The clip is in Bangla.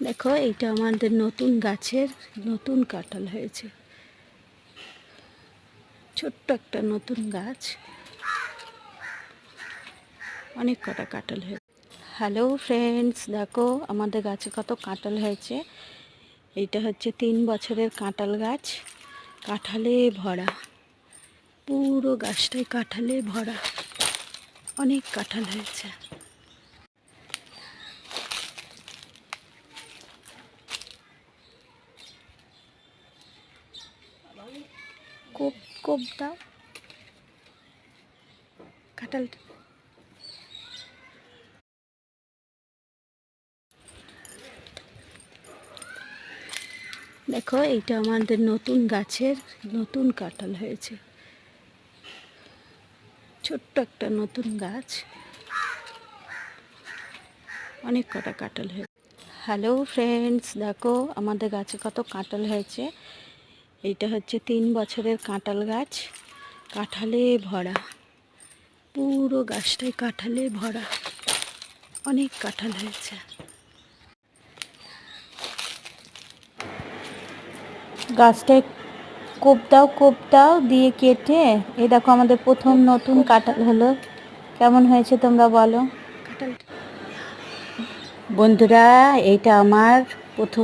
দেখো এইটা আমাদের নতুন গাছের নতুন কাঁঠাল হয়েছে। ছোট্ট একটা নতুন গাছ, অনেক কটা কাঁঠাল হয়েছে। হ্যালো ফ্রেন্ডস, দেখো আমাদের গাছে কত কাঁঠাল হয়েছে। এইটা হচ্ছে 3 বছরের কাঁঠাল গাছ, কাঁঠালে ভরা, পুরো গাছটাই কাঁঠালে ভরা, অনেক কাঁঠাল হয়েছে। কোপ কোপ দাও কাঁঠাল। দেখো এইটা আমাদের নতুন গাছের নতুন কাঁঠাল হয়েছে। ছোট্ট একটা নতুন গাছ, অনেক কটা কাঁঠাল হয়েছে। হ্যালো ফ্রেন্ডস, দেখো আমাদের গাছে কত কাঁঠাল হয়েছে। এইটা হচ্ছে 3 বছরের কাঁঠাল গাছ, কাঁঠালে ভরা, পুরো গাছটাই কাঁঠালে ভরা, অনেক কাঁঠাল হয়েছে। গাছটায় কোপ দাও দিয়ে কেটে। এই দেখো আমাদের প্রথম নতুন কাঁঠাল হলো। কেমন হয়েছে তোমরা বলো। বন্ধুরা, এইটা আমার প্রথম